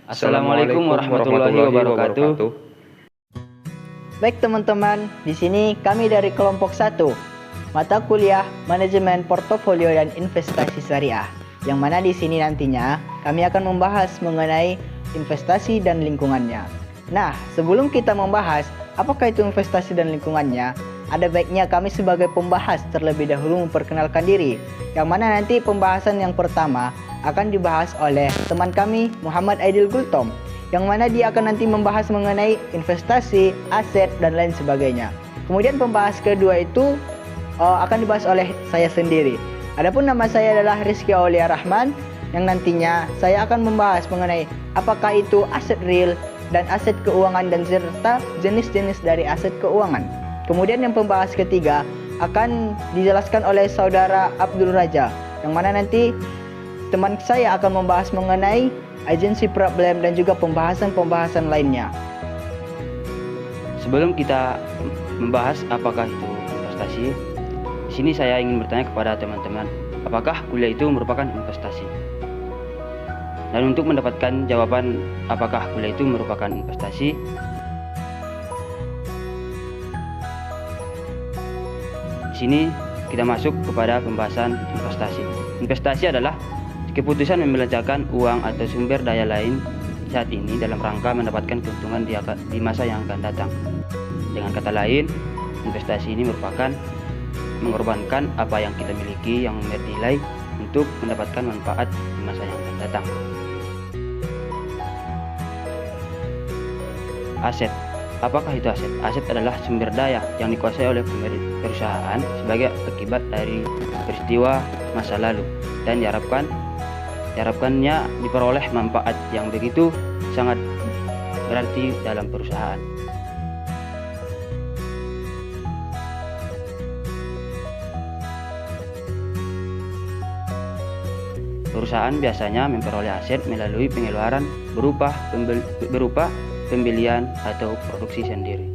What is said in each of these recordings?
Assalamualaikum warahmatullahi wabarakatuh. Baik teman-teman, di sini kami dari kelompok 1, mata kuliah Manajemen Portofolio dan Investasi Syariah. Yang mana di sini nantinya kami akan membahas mengenai investasi dan lingkungannya. Nah, sebelum kita membahas apakah itu investasi dan lingkungannya, ada baiknya kami sebagai pembahas terlebih dahulu memperkenalkan diri. Yang mana nanti pembahasan yang pertama akan dibahas oleh teman kami Muhammad Aidil Gultom, yang mana dia akan nanti membahas mengenai investasi, aset, dan lain sebagainya. Kemudian pembahas kedua itu akan dibahas oleh saya sendiri. Adapun nama saya adalah Rizky Aulia Rahman, yang nantinya saya akan membahas mengenai apakah itu aset real dan aset keuangan dan serta jenis-jenis dari aset keuangan. Kemudian yang pembahas ketiga akan dijelaskan oleh saudara Abdul Raja, yang mana nanti teman saya akan membahas mengenai agency problem dan juga pembahasan-pembahasan lainnya. Sebelum kita membahas apakah itu investasi, di sini saya ingin bertanya kepada teman-teman, apakah kuliah itu merupakan investasi? Dan untuk mendapatkan jawaban apakah kuliah itu merupakan investasi, di sini kita masuk kepada pembahasan investasi. Investasi adalah keputusan membelanjakan uang atau sumber daya lain saat ini dalam rangka mendapatkan keuntungan di masa yang akan datang. Dengan kata lain, investasi ini merupakan mengorbankan apa yang kita miliki yang bernilai untuk mendapatkan manfaat di masa yang akan datang. Aset. Apakah itu aset? Aset adalah sumber daya yang dikuasai oleh perusahaan sebagai akibat dari peristiwa masa lalu dan diharapkannya diperoleh manfaat yang begitu sangat berarti dalam perusahaan. Perusahaan biasanya memperoleh aset melalui pengeluaran berupa pembelian atau produksi sendiri.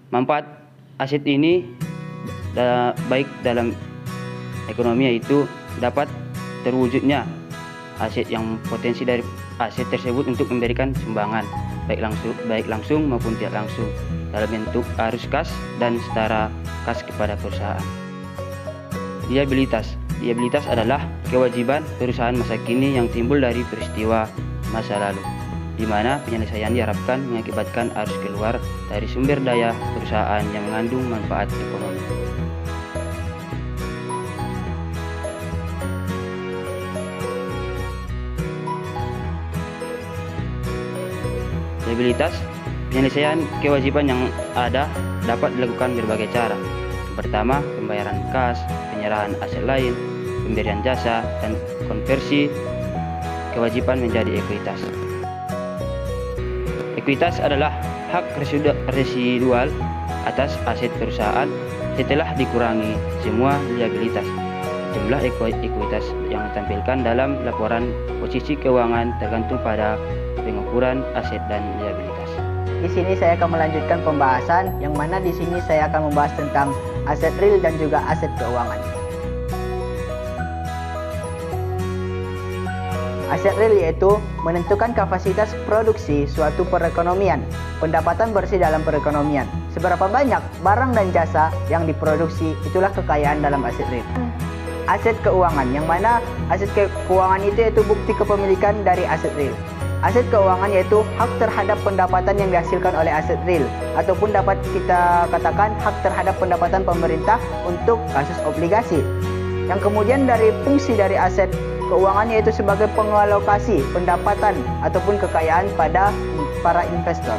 Manfaat aset ini baik dalam ekonomi, yaitu dapat terwujudnya aset yang potensi dari aset tersebut untuk memberikan sumbangan baik langsung maupun tidak langsung dalam bentuk arus kas dan setara kas kepada perusahaan. Liabilitas adalah kewajiban perusahaan masa kini yang timbul dari peristiwa masa lalu, di mana penyelesaian diharapkan mengakibatkan arus keluar dari sumber daya perusahaan yang mengandung manfaat ekonomi. Liabilitas, penyelesaian kewajiban yang ada dapat dilakukan berbagai cara. Pertama, pembayaran kas, penyerahan aset lain, pemberian jasa, dan konversi kewajiban menjadi ekuitas. Ekuitas adalah hak residual atas aset perusahaan setelah dikurangi semua liabilitas. Jumlah ekuitas yang ditampilkan dalam laporan posisi keuangan tergantung pada pengukuran aset dan liabilitas. Di sini saya akan melanjutkan pembahasan, yang mana di sini saya akan membahas tentang aset real dan juga aset keuangan. Aset real yaitu menentukan kapasitas produksi suatu perekonomian, pendapatan bersih dalam perekonomian. Seberapa banyak barang dan jasa yang diproduksi, itulah kekayaan dalam aset real. Aset keuangan, yang mana aset keuangan itu yaitu bukti kepemilikan dari aset real. Aset keuangan yaitu hak terhadap pendapatan yang dihasilkan oleh aset real, ataupun dapat kita katakan hak terhadap pendapatan pemerintah untuk kasus obligasi. Yang kemudian dari fungsi dari aset keuangan yaitu sebagai pengalokasi pendapatan ataupun kekayaan pada para investor.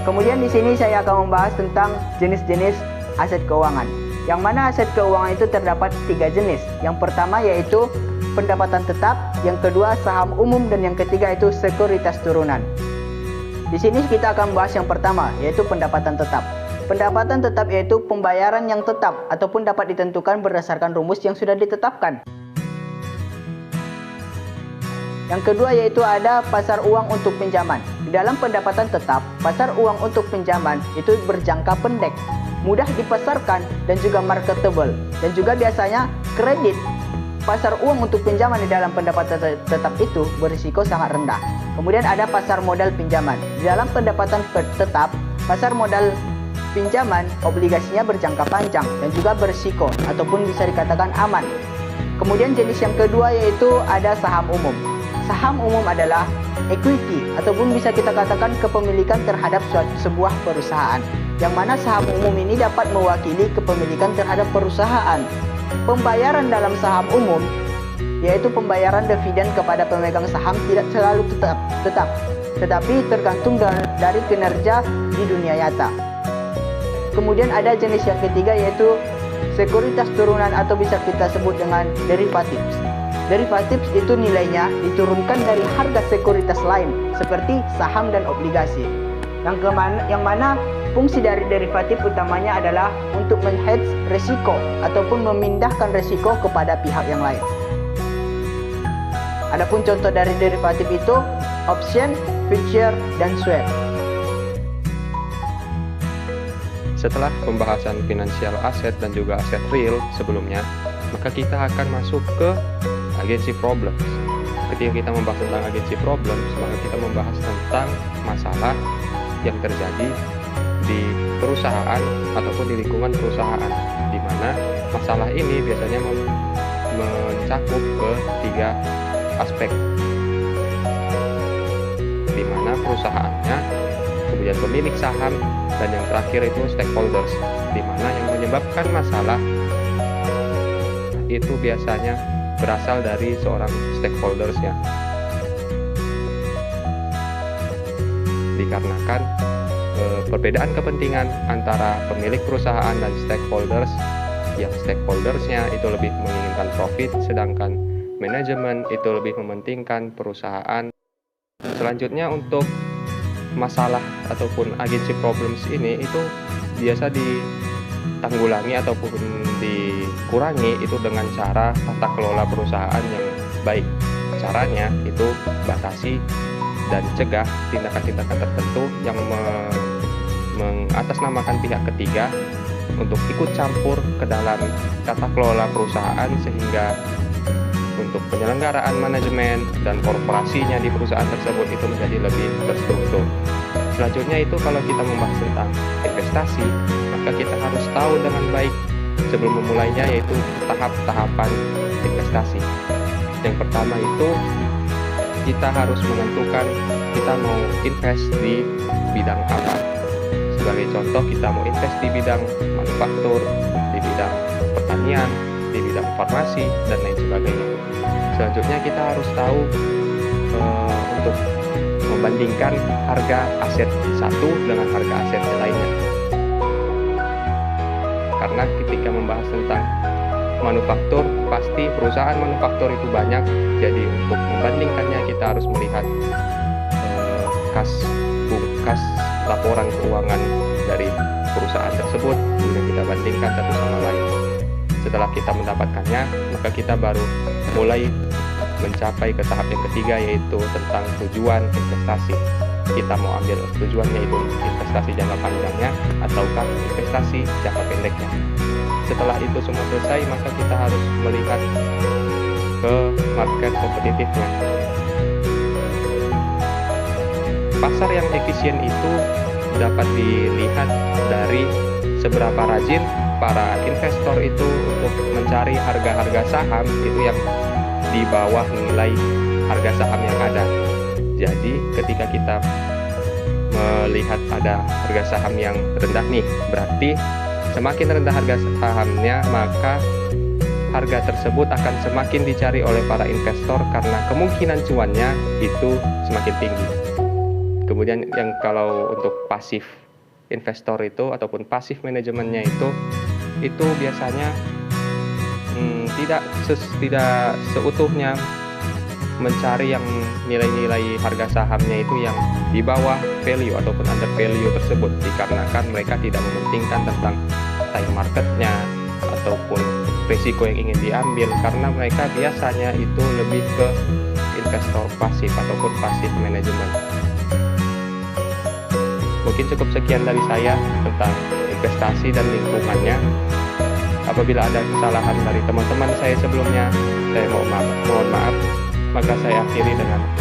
Kemudian di sini saya akan membahas tentang jenis-jenis aset keuangan, yang mana aset keuangan itu terdapat 3 jenis. Yang pertama yaitu pendapatan tetap, yang kedua saham umum, dan yang ketiga itu sekuritas turunan. Di sini kita akan membahas yang pertama, yaitu pendapatan tetap. Pendapatan tetap yaitu pembayaran yang tetap ataupun dapat ditentukan berdasarkan rumus yang sudah ditetapkan. Yang kedua yaitu ada pasar uang untuk pinjaman. Di dalam pendapatan tetap, pasar uang untuk pinjaman itu berjangka pendek, mudah dipasarkan dan juga marketable, dan juga biasanya kredit pasar uang untuk pinjaman di dalam pendapatan tetap itu berisiko sangat rendah. Kemudian ada pasar modal pinjaman. Di dalam pendapatan tetap, pasar modal pinjaman obligasinya berjangka panjang dan juga berisiko ataupun bisa dikatakan aman. Kemudian jenis yang kedua yaitu ada saham umum. Saham umum adalah equity ataupun bisa kita katakan kepemilikan terhadap sebuah perusahaan, yang mana saham umum ini dapat mewakili kepemilikan terhadap perusahaan. Pembayaran dalam saham umum yaitu pembayaran dividen kepada pemegang saham tidak selalu tetap, tetapi tergantung dari kinerja di dunia nyata. Kemudian ada jenis yang ketiga yaitu sekuritas turunan atau bisa kita sebut dengan derivatives. Derivatives itu nilainya diturunkan dari harga sekuritas lain seperti saham dan obligasi. Yang mana fungsi dari derivatif utamanya adalah untuk men-hedge resiko ataupun memindahkan resiko kepada pihak yang lain. Adapun contoh dari derivatif itu option, future, dan swap. Setelah pembahasan finansial aset dan juga aset real sebelumnya, maka kita akan masuk ke agency problems. Ketika kita membahas tentang agency problems, maka kita membahas tentang masalah yang terjadi di perusahaan ataupun di lingkungan perusahaan, di mana masalah ini biasanya mencakup ke 3 aspek, di mana perusahaannya, kemudian pemilik saham, dan yang terakhir itu stakeholders, di mana yang menyebabkan masalah itu biasanya berasal dari seorang stakeholdersnya, dikarenakan perbedaan kepentingan antara pemilik perusahaan dan stakeholders, yang stakeholdersnya itu lebih menginginkan profit, sedangkan manajemen itu lebih mementingkan perusahaan. Selanjutnya untuk masalah ataupun agency problems ini itu biasa ditanggulangi ataupun dikurangi itu dengan cara tata kelola perusahaan yang baik. Caranya itu batasi dan cegah tindakan-tindakan tertentu yang mengatasnamakan pihak ketiga untuk ikut campur ke dalam tata kelola perusahaan, sehingga untuk penyelenggaraan manajemen dan korporasinya di perusahaan tersebut itu menjadi lebih terstruktur. Selanjutnya itu kalau kita membahas tentang investasi, maka kita harus tahu dengan baik sebelum memulainya, yaitu tahap-tahapan investasi. Yang pertama itu kita harus menentukan kita mau invest di bidang apa. Sebagai contoh, kita mau invest di bidang manufaktur, di bidang pertanian, di bidang farmasi, dan lain sebagainya. Selanjutnya kita harus tahu untuk membandingkan harga aset satu dengan harga aset lainnya. Karena ketika membahas tentang manufaktur, pasti perusahaan manufaktur itu banyak, jadi untuk membandingkannya kita harus melihat kas laporan keuangan dari perusahaan tersebut, kemudian kita bandingkan satu sama lain. Setelah kita mendapatkannya, maka kita baru mulai mencapai ke tahap yang ketiga, yaitu tentang tujuan investasi. Kita mau ambil tujuannya itu investasi jangka panjangnya ataukah investasi jangka pendeknya. Setelah itu semua selesai, maka kita harus melihat ke market kompetitifnya. Pasar yang efisien itu dapat dilihat dari seberapa rajin para investor itu untuk mencari harga-harga saham itu yang di bawah nilai harga saham yang ada. Jadi ketika kita melihat ada harga saham yang rendah nih, berarti semakin rendah harga sahamnya, maka harga tersebut akan semakin dicari oleh para investor karena kemungkinan cuannya itu semakin tinggi. Kemudian yang kalau untuk pasif investor itu ataupun pasif manajemennya itu biasanya tidak seutuhnya mencari yang nilai-nilai harga sahamnya itu yang di bawah value ataupun under value tersebut, dikarenakan mereka tidak mementingkan tentang time marketnya ataupun risiko yang ingin diambil, karena mereka biasanya itu lebih ke investor pasif ataupun pasif manajemen. Mungkin cukup sekian dari saya tentang investasi dan lingkungannya. Apabila ada kesalahan dari teman-teman saya sebelumnya, saya mohon maaf. Maka saya akhiri dengan